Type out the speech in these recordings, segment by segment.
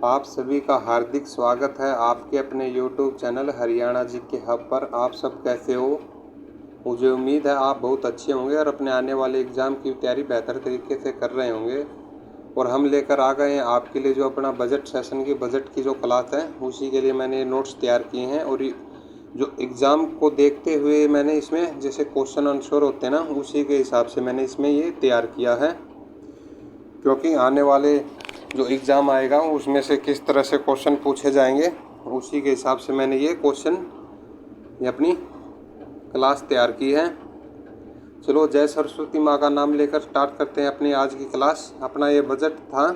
आप सभी का हार्दिक स्वागत है आपके अपने YouTube चैनल हरियाणा जी के हब पर। आप सब कैसे हो? मुझे उम्मीद है आप बहुत अच्छे होंगे और अपने आने वाले एग्ज़ाम की तैयारी बेहतर तरीके से कर रहे होंगे। और हम लेकर आ गए हैं आपके लिए जो अपना बजट सेशन की बजट की जो क्लास है, उसी के लिए मैंने नोट्स तैयार किए हैं। और जो एग्ज़ाम को देखते हुए मैंने इसमें जैसे क्वेश्चन आंसर होते हैं ना, उसी के हिसाब से मैंने इसमें ये तैयार किया है, क्योंकि आने वाले जो एग्ज़ाम आएगा उसमें से किस तरह से क्वेश्चन पूछे जाएंगे, उसी के हिसाब से मैंने ये अपनी क्लास तैयार की है। चलो, जय सरस्वती माँ का नाम लेकर स्टार्ट करते हैं अपनी आज की क्लास। अपना ये बजट था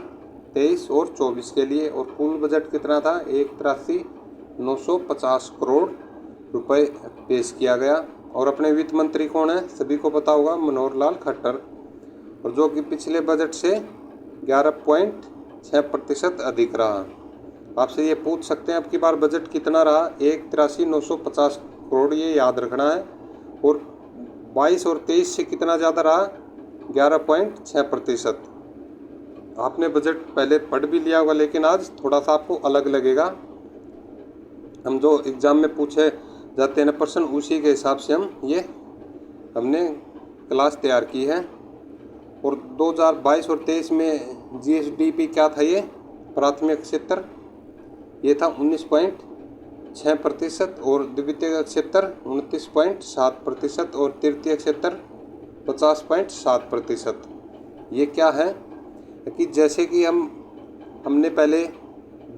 23 और 24 के लिए, और कुल बजट कितना था? 1,83,950 करोड़ रुपए पेश किया गया। और अपने वित्त मंत्री कौन है? सभी को पता होगा, मनोहर लाल खट्टर, और जो कि पिछले बजट से 11.6% अधिक रहा। आपसे ये पूछ सकते हैं अब की बार बजट कितना रहा? 1,83,950 करोड़, ये याद रखना है। और 22 और 23 से कितना ज़्यादा रहा? 11.6%। आपने बजट पहले पढ़ भी लिया होगा, लेकिन आज थोड़ा सा आपको अलग लगेगा। हम जो एग्ज़ाम में पूछे जाते हैं ना प्रश्न, उसी के हिसाब से हमने क्लास तैयार की है। और 2022 और 23 में जीएसडीपी क्या था? ये प्राथमिक क्षेत्र ये था 19.6%, और द्वितीय क्षेत्र 29.7%, और तृतीय क्षेत्र 50.7%। ये क्या है कि जैसे कि हमने पहले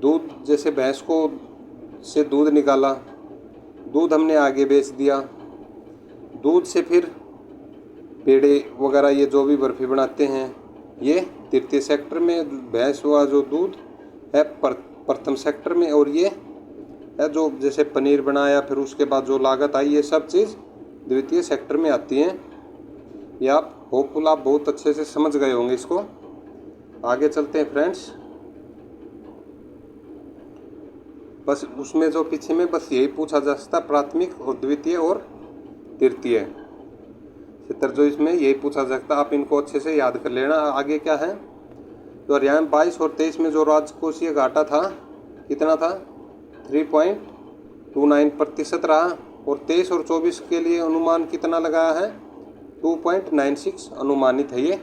दूध, जैसे भैंस को से दूध निकाला, दूध हमने आगे बेच दिया, दूध से फिर पेड़े वगैरह ये जो भी बर्फ़ी बनाते हैं, ये तृतीय सेक्टर में। भैंस हुआ जो दूध है प्रथम सेक्टर में, और ये है जो जैसे पनीर बनाया, फिर उसके बाद जो लागत आई, ये सब चीज़ द्वितीय सेक्टर में आती हैं। ये आप होपफुल आप बहुत अच्छे से समझ गए होंगे इसको। आगे चलते हैं फ्रेंड्स। बस उसमें जो पीछे में बस यही पूछा जा सकता, प्राथमिक और द्वितीय और तृतीय क्षेत्र, जो इसमें यही पूछा जा सकता। आप इनको अच्छे से याद कर लेना। आगे क्या है? तो हरियाणा 22 और 23 में जो राजकोषीय घाटा था कितना था? 3.29% रहा। और 23 और 24 के लिए अनुमान कितना लगाया है? 2.96 अनुमानित है ये।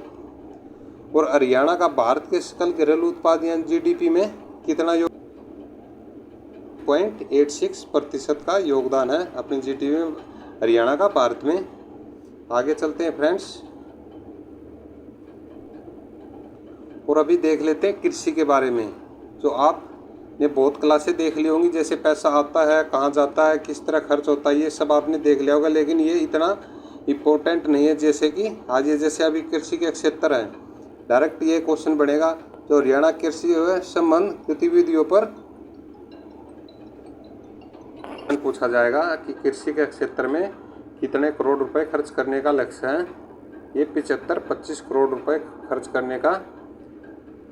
और हरियाणा का भारत के सकल घरेलू उत्पाद यानी जीडीपी में कितना 0.86% का योगदान है अपनी जीडीपी में हरियाणा का भारत में। आगे चलते हैं फ्रेंड्स, और अभी देख लेते हैं कृषि के बारे में। जो आपने बहुत क्लासें देख ली होंगी, जैसे पैसा आता है, कहाँ जाता है, किस तरह खर्च होता है, ये सब आपने देख लिया होगा, लेकिन ये इतना इम्पोर्टेंट नहीं है। जैसे कि आज ये जैसे अभी कृषि के क्षेत्र है, डायरेक्ट ये क्वेश्चन बनेगा जो हरियाणा कृषि संबंध गतिविधियों पर पूछा जाएगा कि कृषि के क्षेत्र में कितने करोड़ रुपए खर्च करने का लक्ष्य है। ये 25 करोड़ रुपए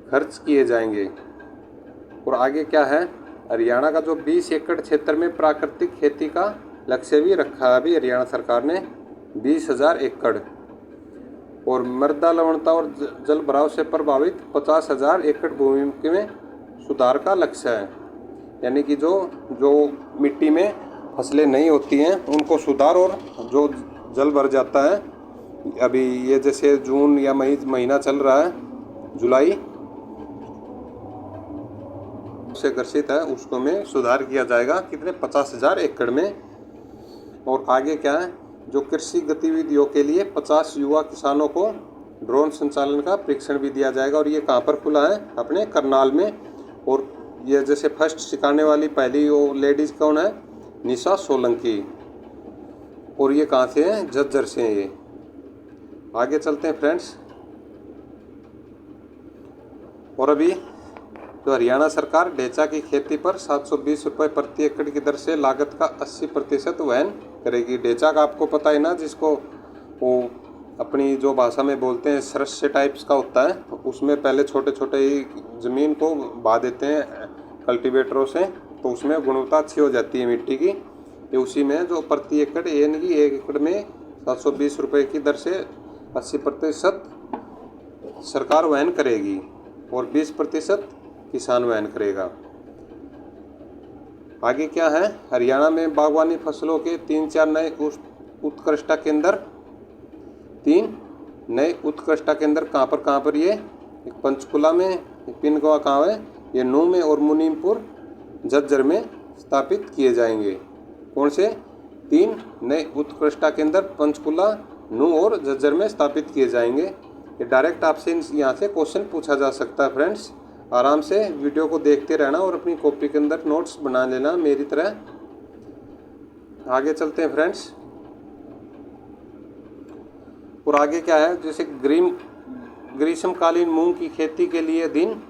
खर्च किए जाएंगे। और आगे क्या है? हरियाणा का जो 20 एकड़ क्षेत्र में प्राकृतिक खेती का लक्ष्य भी रखा है अभी हरियाणा सरकार ने, 20,000 एकड़। और मृदा लवणता और जल भराव से प्रभावित 50,000 एकड़ भूमि में सुधार का लक्ष्य है। यानी कि जो मिट्टी में फसलें नहीं होती हैं उनको सुधार, और जो जल भर जाता है, अभी ये जैसे जून या मई महीना चल रहा है, जुलाई से ग्रसित है, उसको में सुधार किया जाएगा। कितने? 50,000 एकड़ में। और आगे क्या है? जो कृषि गतिविधियों के लिए 50 युवा किसानों को ड्रोन संचालन का प्रशिक्षण भी दिया जाएगा। और ये कहाँ पर खुला है? अपने करनाल में। और ये जैसे फर्स्ट सिखाने वाली पहली वो लेडीज़ कौन है? निशा सोलंकी। और ये कहाँ से हैं? झज्जर से हैं ये। आगे चलते हैं फ्रेंड्स। और अभी तो हरियाणा सरकार ढेंचा की खेती पर 720 रुपये प्रति एकड़ की दर से लागत का 80% वहन करेगी। ढेंचा का आपको पता है ना, जिसको वो अपनी जो भाषा में बोलते हैं सरस्य टाइप्स का होता है। उसमें पहले छोटे छोटे ही ज़मीन को बा देते हैं कल्टीवेटरों से, तो उसमें गुणवत्ता अच्छी हो जाती है मिट्टी की। ये उसी में जो प्रति एकड़ यानी कि 1 एकड़ में 720 रुपये की दर से 80% सरकार वहन करेगी। और 20% किसान वहन करेगा। आगे क्या है, हरियाणा में बागवानी फसलों के 3-4 नए उत्कृष्टता केंद्र। 3 नए उत्कृष्टता केंद्र कहाँ पर ये, एक पंचकुला में, एक पिनगवा कहाँ है, ये नूह में और मुनीमपुर झज्जर में स्थापित किए जाएंगे। कौन से 3 नए उत्कृष्टता केंद्र पंचकुला, नूह और झज्जर में स्थापित किए जाएंगे। ये डायरेक्ट आपसे यहाँ से क्वेश्चन पूछा जा सकता है फ्रेंड्स। आराम से वीडियो को देखते रहना और अपनी कॉपी के अंदर नोट्स बना लेना मेरी तरह। आगे चलते हैं फ्रेंड्स। और आगे क्या है, जैसे ग्रीष्मकालीन मूंग की खेती के लिए दिन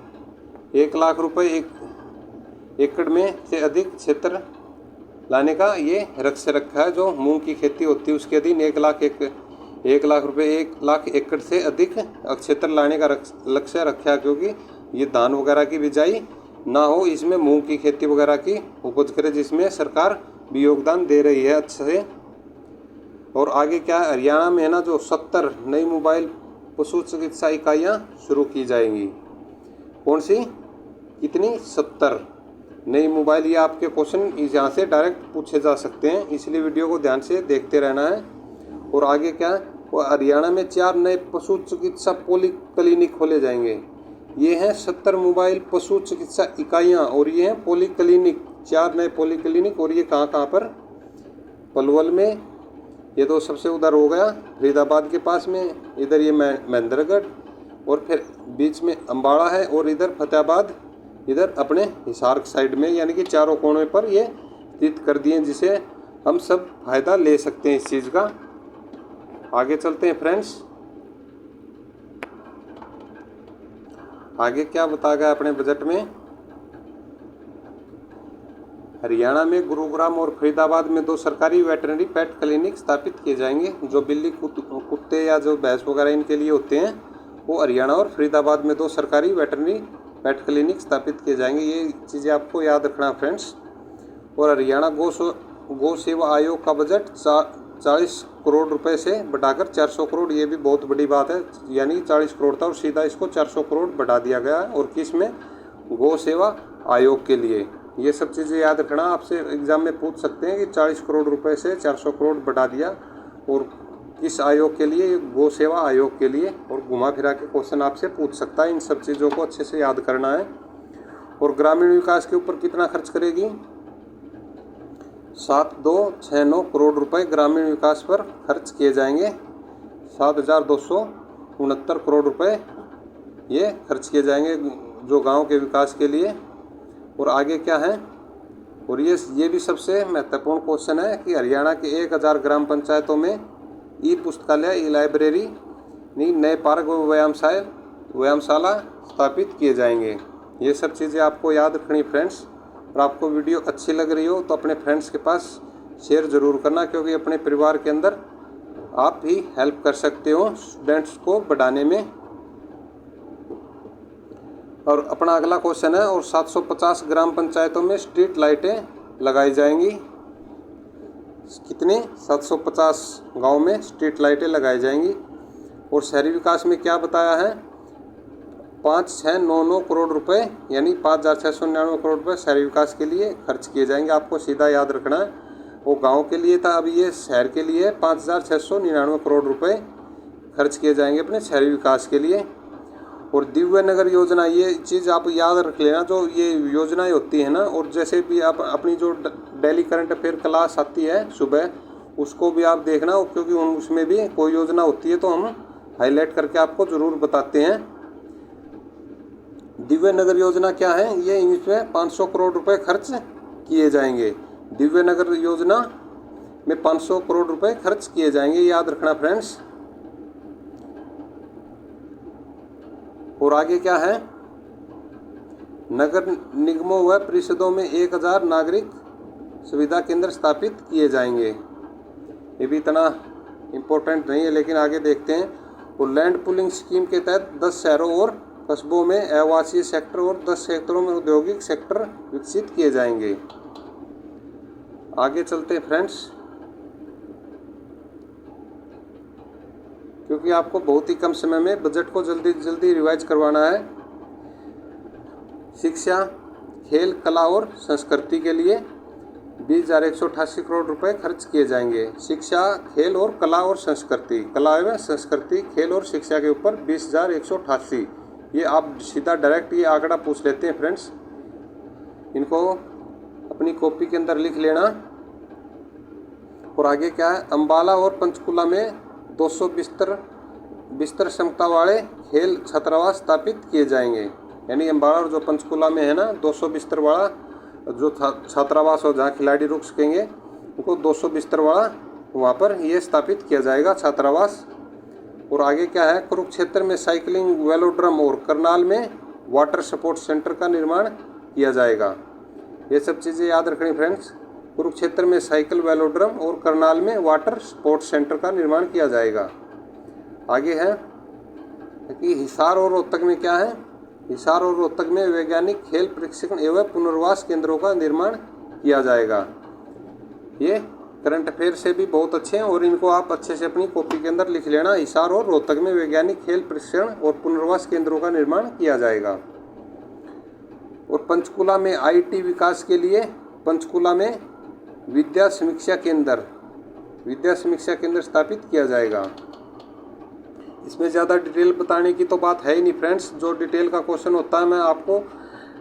1 लाख रुपए एकड़ में से अधिक क्षेत्र लाने का ये लक्ष्य रखा है। जो मूंग की खेती होती है उसके दिन 1 लाख रुपए 1 लाख एकड़ से अधिक क्षेत्र लाने का लक्ष्य रखा है, क्योंकि ये धान वगैरह की बिजाई ना हो, इसमें मूंग की खेती वगैरह की उपज करे, जिसमें सरकार भी योगदान दे रही है अच्छे से। और आगे क्या है, हरियाणा में है ना जो 70 नई मोबाइल पशु चिकित्सा इकाइयाँ शुरू की जाएंगी। कौन सी, कितनी, 70 नई मोबाइल। ये आपके क्वेश्चन यहाँ से डायरेक्ट पूछे जा सकते हैं, इसलिए वीडियो को ध्यान से देखते रहना है। और आगे क्या है, वो हरियाणा में 4 नए पशु चिकित्सा पॉली क्लिनिक खोले जाएंगे। ये हैं 70 मोबाइल पशु चिकित्सा इकाइयाँ और ये हैं पॉली क्लिनिक, 4 नए पॉली क्लिनिक। और ये कहाँ पर, पलवल में, ये तो सबसे उधर हो गया फरीदाबाद के पास में, इधर ये महेंद्रगढ़, और फिर बीच में अम्बाड़ा है, और इधर फतेहाबाद, इधर अपने हिसार साइड में, यानी कि चारों कोनों पर ये स्थित कर दिए, जिसे हम सब फायदा ले सकते हैं इस चीज़ का। आगे चलते हैं फ्रेंड्स। आगे क्या बताया गया अपने बजट में, हरियाणा में गुरुग्राम और फरीदाबाद में 2 सरकारी वेटरनरी पेट क्लिनिक स्थापित किए जाएंगे। जो बिल्ली कुत्ते या जो भैंस वगैरह इनके लिए होते हैं, वो हरियाणा और फरीदाबाद में 2 सरकारी वेटरनरी पेट क्लिनिक स्थापित किए जाएंगे। ये चीज़ें आपको याद रखना फ्रेंड्स। और हरियाणा गौ सेवा आयोग का बजट 40 करोड़ रुपए से बढ़ाकर 400 करोड़, ये भी बहुत बड़ी बात है, यानी 40 करोड़ था और सीधा इसको 400 करोड़ बढ़ा दिया गया है। और किस में, गौ सेवा आयोग के लिए। ये सब चीज़ें याद रखना, आपसे एग्जाम में पूछ सकते हैं कि 40 करोड़ रुपए से 400 करोड़ बढ़ा दिया, और किस आयोग के लिए, गौ सेवा आयोग के लिए। और घुमा फिरा के क्वेश्चन आपसे पूछ सकता है, इन सब चीज़ों को अच्छे से याद करना है। और ग्रामीण विकास के ऊपर कितना खर्च करेगी, 7269 करोड़ रुपए ग्रामीण विकास पर खर्च किए जाएंगे। 7269 करोड़ रुपए ये खर्च किए जाएंगे जो गांव के विकास के लिए। और आगे क्या है, और ये भी सबसे महत्वपूर्ण क्वेश्चन है कि हरियाणा के 1000 ग्राम पंचायतों में ई पुस्तकालय, ई लाइब्रेरी, नए पार्क व व्यायामशाला स्थापित किए जाएंगे। ये सब चीज़ें आपको याद रखनी फ्रेंड्स। और आपको वीडियो अच्छी लग रही हो तो अपने फ्रेंड्स के पास शेयर ज़रूर करना, क्योंकि अपने परिवार के अंदर आप भी हेल्प कर सकते हो स्टूडेंट्स को बढ़ाने में। और अपना अगला क्वेश्चन है, और 750 ग्राम पंचायतों में स्ट्रीट लाइटें लगाई जाएंगी। कितने, 750 गांव में स्ट्रीट लाइटें लगाई जाएंगी। और शहरी विकास में क्या बताया है, 5699 करोड़ रुपए, यानी 5699 करोड़ रुपए शहरी विकास के लिए खर्च किए जाएंगे। आपको सीधा याद रखना है, वो गांव के लिए था, अभी ये शहर के लिए 5699 करोड़ रुपए खर्च किए जाएंगे अपने शहरी विकास के लिए। और दिव्य नगर योजना, ये चीज़ आप याद रख लेना, जो ये योजनाएं होती है ना, और जैसे भी आप अपनी जो डेली करंट अफेयर क्लास आती है सुबह, उसको भी आप देखना, क्योंकि उसमें भी कोई योजना होती है तो हम हाईलाइट करके आपको ज़रूर बताते हैं। दिव्य नगर योजना क्या है, ये इसमें 500 करोड़ रुपए खर्च किए जाएंगे। दिव्य नगर योजना में 500 करोड़ रुपए खर्च किए जाएंगे, याद रखना फ्रेंड्स। और आगे क्या है, नगर निगमों व परिषदों में 1000 नागरिक सुविधा केंद्र स्थापित किए जाएंगे। ये भी इतना इम्पोर्टेंट नहीं है, लेकिन आगे देखते हैं। और लैंड पुलिंग स्कीम के तहत 10 शहरों और कस्बों में आवासीय सेक्टर और 10 क्षेत्रों में औद्योगिक सेक्टर विकसित किए जाएंगे। आगे चलते हैं फ्रेंड्स, क्योंकि आपको बहुत ही कम समय में बजट को जल्दी रिवाइज करवाना है। शिक्षा, खेल, कला और संस्कृति के लिए 20,188 करोड़ रुपए खर्च किए जाएंगे। शिक्षा, खेल और कला और संस्कृति, कला एवं संस्कृति, खेल और शिक्षा के ऊपर 20,188। ये आप सीधा डायरेक्ट ये आंकड़ा पूछ लेते हैं फ्रेंड्स, इनको अपनी कॉपी के अंदर लिख लेना। और आगे क्या है, अम्बाला और पंचकुला में 200 बिस्तर क्षमता वाले खेल छात्रावास स्थापित किए जाएंगे। यानी अम्बाला और जो पंचकुला में है ना 200 बिस्तर वाला जो छात्रावास हो जहाँ खिलाड़ी रुक सकेंगे, उनको 200 बिस्तर वाला वहाँ पर ये स्थापित किया जाएगा छात्रावास। और आगे क्या है, कुरुक्षेत्र में साइकिलिंग वेलोड्रम और करनाल में वाटर सपोर्ट सेंटर का निर्माण किया जाएगा। ये सब चीज़ें याद रखनी फ्रेंड्स। कुरुक्षेत्र में साइकिल वेलोड्रम और करनाल में वाटर स्पोर्ट्स सेंटर का निर्माण किया जाएगा। आगे है कि हिसार और रोहतक में क्या है, हिसार और रोहतक में वैज्ञानिक खेल प्रशिक्षण एवं पुनर्वास केंद्रों का निर्माण किया जाएगा। ये करंट अफेयर से भी बहुत अच्छे हैं और इनको आप अच्छे से अपनी कॉपी के अंदर लिख लेना। हिसार और रोहतक में वैज्ञानिक खेल प्रशिक्षण और पुनर्वास केंद्रों का निर्माण किया जाएगा। और पंचकुला में आईटी विकास के लिए पंचकुला में विद्या समीक्षा केंद्र स्थापित किया जाएगा। इसमें ज़्यादा डिटेल बताने की तो बात है ही नहीं फ्रेंड्स। जो डिटेल का क्वेश्चन होता है मैं आपको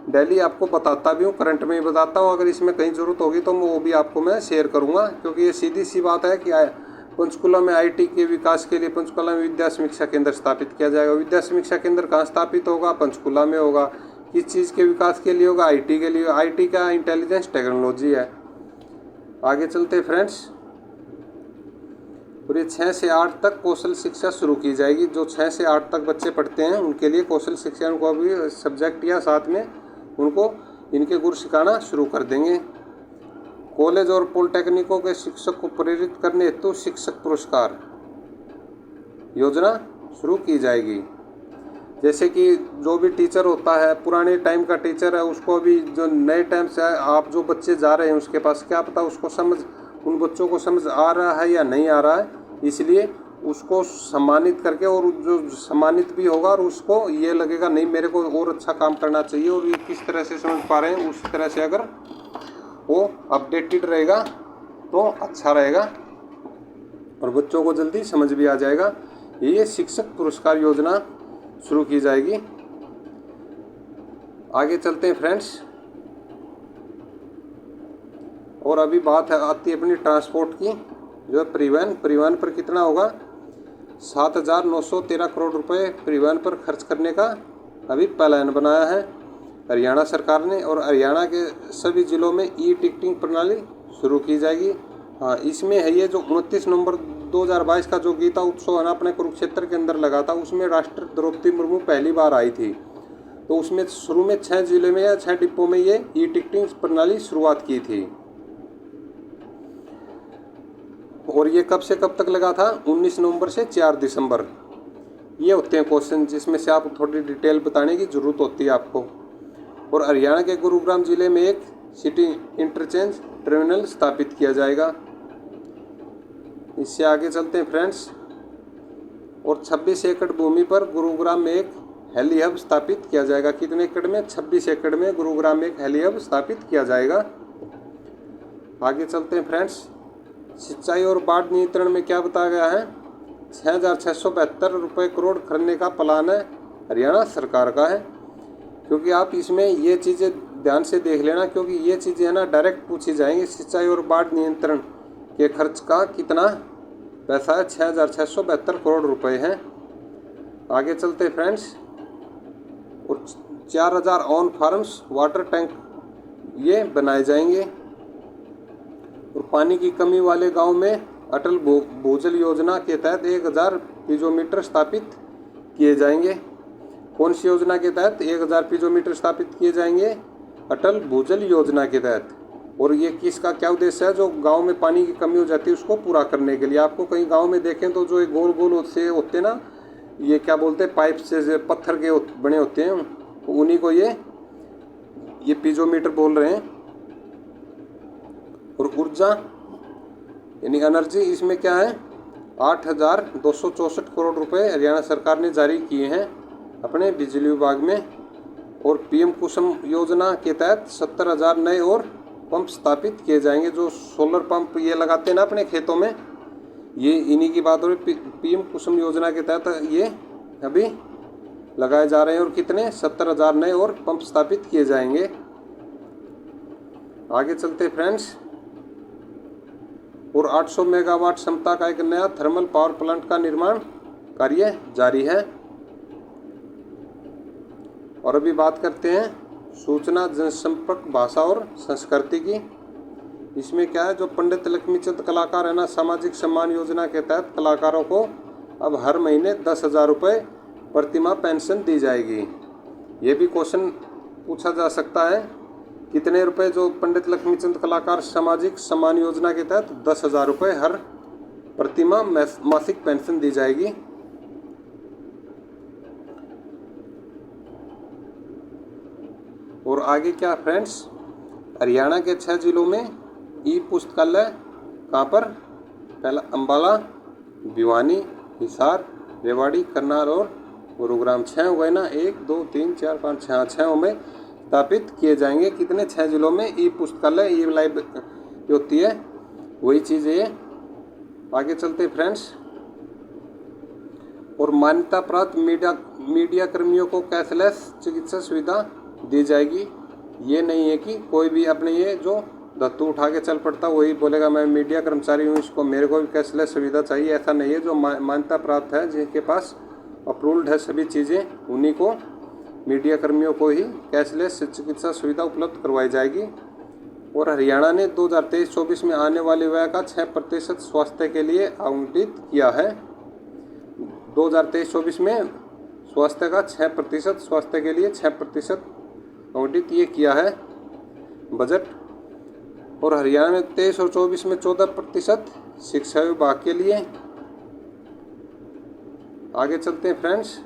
डेली आपको बताता भी हूँ, करंट में ही बताता हूँ। अगर इसमें कहीं ज़रूरत होगी तो वो भी आपको मैं शेयर करूँगा, क्योंकि ये सीधी सी बात है कि पंचकुला में आईटी के विकास के लिए पंचकुला में विद्या समीक्षा केंद्र स्थापित किया जाएगा। विद्या समीक्षा केंद्र कहाँ स्थापित होगा, पंचकुला में होगा। किस चीज़ के विकास के लिए होगा, आईटी के लिए। आईटी का इंटेलिजेंस टेक्नोलॉजी है। आगे चलते फ्रेंड्स। और ये 6 से 8 तक कौशल शिक्षा शुरू की जाएगी। जो 6 से 8 तक बच्चे पढ़ते हैं उनके लिए कौशल शिक्षा को भी सब्जेक्ट या साथ में उनको इनके गुर सिखाना शुरू कर देंगे। कॉलेज और पॉलिटेक्निकों के शिक्षक को प्रेरित करने हेतु शिक्षक पुरस्कार योजना शुरू की जाएगी। जैसे कि जो भी टीचर होता है, पुराने टाइम का टीचर है, उसको भी जो नए टाइम से आप जो बच्चे जा रहे हैं उसके पास क्या पता उसको समझ, उन बच्चों को समझ आ रहा है या नहीं आ रहा है, इसलिए उसको सम्मानित करके, और जो सम्मानित भी होगा और उसको ये लगेगा नहीं मेरे को और अच्छा काम करना चाहिए और ये किस तरह से समझ पा रहे हैं उस तरह से अगर वो अपडेटेड रहेगा तो अच्छा रहेगा और बच्चों को जल्दी समझ भी आ जाएगा। ये शिक्षक पुरस्कार योजना शुरू की जाएगी। आगे चलते हैं फ्रेंड्स। और अभी बात आती है अपनी ट्रांसपोर्ट की, जो है परिवहन पर कितना होगा, 7,913 करोड़ रुपए परिवहन पर खर्च करने का अभी प्लान बनाया है हरियाणा सरकार ने। और हरियाणा के सभी जिलों में ई टिकटिंग प्रणाली शुरू की जाएगी। हाँ, इसमें है ये जो 29 नवंबर 2022 का जो गीता उत्सव है ना अपने कुरुक्षेत्र के अंदर लगा था, उसमें राष्ट्रपति द्रौपदी मुर्मू पहली बार आई थी। तो उसमें शुरू में 6 जिले में या 6 डिपो में ये ई टिकटिंग प्रणाली शुरुआत की थी। और ये कब से कब तक लगा था, 19 नवंबर से 4 दिसंबर। ये होते हैं क्वेश्चन जिसमें से आप थोड़ी डिटेल बताने की ज़रूरत होती है आपको। और हरियाणा के गुरुग्राम जिले में एक सिटी इंटरचेंज टर्मिनल स्थापित किया जाएगा। इससे आगे चलते हैं फ्रेंड्स। और 26 एकड़ भूमि पर गुरुग्राम में एक हेली हब स्थापित किया जाएगा। कितने एकड़ में, 26 एकड़ में गुरुग्राम में एक हेली हब स्थापित किया जाएगा। आगे चलते हैं फ्रेंड्स। सिंचाई और बाढ़ नियंत्रण में क्या बताया गया है, 6,672 रुपये करोड़ खर्चने का प्लान है हरियाणा सरकार का है। क्योंकि आप इसमें ये चीज़ें ध्यान से देख लेना, क्योंकि ये चीज़ें है ना डायरेक्ट पूछी जाएंगी। सिंचाई और बाढ़ नियंत्रण के खर्च का कितना पैसा है, 6,672 करोड़ रुपए हैं। आगे चलते फ्रेंड्स। और 4,000 ऑन फार्म्स वाटर टैंक ये बनाए जाएंगे। और पानी की कमी वाले गांव में अटल भूजल योजना के तहत 1,000 पिजोमीटर स्थापित किए जाएंगे। कौन सी योजना के तहत 1,000 पिजोमीटर स्थापित किए जाएंगे, अटल भूजल योजना के तहत। और ये किसका क्या उद्देश्य है, जो गांव में पानी की कमी हो जाती है उसको पूरा करने के लिए। आपको कहीं गांव में देखें तो जो गोल गोल से होते हैं ना, ये क्या बोलते हैं, पाइप से पत्थर के बने होते हैं, उन्हीं को ये पिजोमीटर बोल रहे हैं। और ऊर्जा यानी एनर्जी, इसमें क्या है, 8,264 करोड़ रुपए हरियाणा सरकार ने जारी किए हैं अपने बिजली विभाग में। और पीएम कुसुम योजना के तहत 70,000 नए और पंप स्थापित किए जाएंगे। जो सोलर पंप ये लगाते हैं ना अपने खेतों में, ये इन्हीं की बात हो रही। पीएम कुसुम योजना के तहत ये अभी लगाए जा रहे हैं और कितने 70,000 नए और पंप स्थापित किए जाएंगे। आगे चलते फ्रेंड्स। और 800 मेगावाट क्षमता का एक नया थर्मल पावर प्लांट का निर्माण कार्य जारी है। और अभी बात करते हैं सूचना जनसंपर्क भाषा और संस्कृति की। इसमें क्या है, जो पंडित लक्ष्मीचंद कलाकार है ना, सामाजिक सम्मान योजना के तहत कलाकारों को अब हर महीने 10,000 रुपये प्रतिमाह पेंशन दी जाएगी। ये भी क्वेश्चन पूछा जा सकता है, कितने रुपए जो पंडित लक्ष्मीचंद कलाकार सामाजिक सम्मान योजना के तहत 10,000 रुपये हर प्रतिमाह मासिक पेंशन दी जाएगी। और आगे क्या फ्रेंड्स, हरियाणा के 6 जिलों में ई पुस्तकालय कहाँ पर, पहला अम्बाला, भिवानी, हिसार, रेवाड़ी, करनाल और गुरुग्राम। 6 हो गए ना, 1 2 3 4 5 6, 6 में स्थापित किए जाएंगे। कितने 6 जिलों में ई पुस्तकालय, ई लाइब्रेरी होती है वही चीज़ है। आगे चलते फ्रेंड्स। और मान्यता प्राप्त मीडिया कर्मियों को कैशलेस चिकित्सा सुविधा दी जाएगी। ये नहीं है कि कोई भी अपने ये जो दत्तू उठा के चल पड़ता वही बोलेगा मैं मीडिया कर्मचारी हूँ, इसको मेरे को भी कैशलेस सुविधा चाहिए, ऐसा नहीं है। जो मान्यता प्राप्त है, जिनके पास अप्रूव्ड है सभी चीज़ें, उन्हीं को, मीडिया कर्मियों को ही कैशलेस चिकित्सा सुविधा उपलब्ध करवाई जाएगी। और हरियाणा ने 2023-24 में आने वाले व्यय का 6% स्वास्थ्य के लिए आवंटित किया है। 2023-24 में स्वास्थ्य का 6%, स्वास्थ्य के लिए 6% आवंटित ये किया है बजट। और हरियाणा में 23 और 24 में 14% शिक्षा विभाग के लिए। आगे चलते हैं फ्रेंड्स।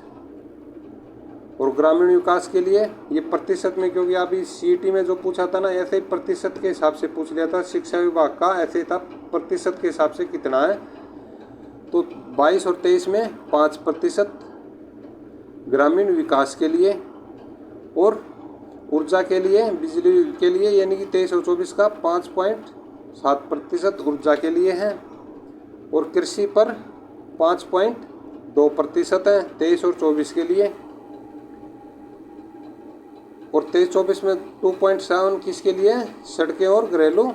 और ग्रामीण विकास के लिए ये प्रतिशत में, क्योंकि अभी सीईटी में जो पूछा था ना, ऐसे ही प्रतिशत के हिसाब से पूछ लिया था। शिक्षा विभाग का ऐसे ही था, प्रतिशत के हिसाब से कितना है, तो 22 और 23 में 5% ग्रामीण विकास के लिए। और ऊर्जा के लिए, बिजली के लिए, यानी कि 23 और 24 का 5.7% ऊर्जा के लिए है। और कृषि पर 5.2% है 23 और 24 के लिए। और 23-24 में 2.7 किसके लिए, सड़कें और घरेलू।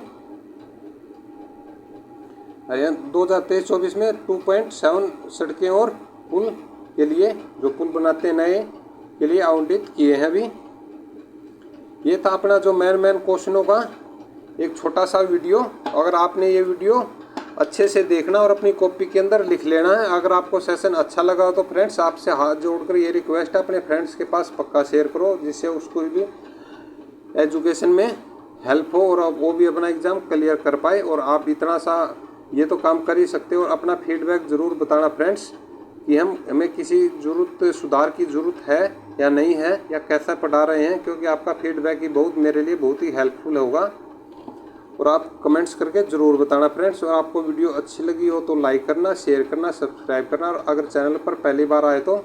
2023-24 में 2.7 सड़कें और पुल के लिए, जो पुल बनाते हैं नए, के लिए आवंटित किए हैं। अभी ये था अपना जो मेन क्वेश्चनों का एक छोटा सा वीडियो। अगर आपने ये वीडियो अच्छे से देखना और अपनी कॉपी के अंदर लिख लेना है। अगर आपको सेशन अच्छा लगा तो फ्रेंड्स आपसे हाथ जोड़कर ये रिक्वेस्ट है, अपने फ्रेंड्स के पास पक्का शेयर करो, जिससे उसको भी एजुकेशन में हेल्प हो और वो भी अपना एग्ज़ाम क्लियर कर पाए। और आप इतना सा ये तो काम कर ही सकते हो। और अपना फीडबैक ज़रूर बताना फ्रेंड्स कि हमें किसी सुधार की ज़रूरत है या नहीं है, या कैसा पढ़ा रहे हैं, क्योंकि आपका फीडबैक ही मेरे लिए बहुत ही हेल्पफुल होगा। और आप कमेंट्स करके ज़रूर बताना फ्रेंड्स। और आपको वीडियो अच्छी लगी हो तो लाइक करना, शेयर करना, सब्सक्राइब करना। और अगर चैनल पर पहली बार आए तो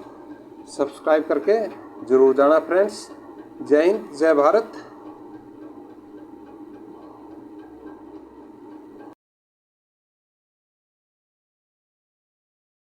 सब्सक्राइब करके ज़रूर जाना फ्रेंड्स। जय हिंद, जय भारत।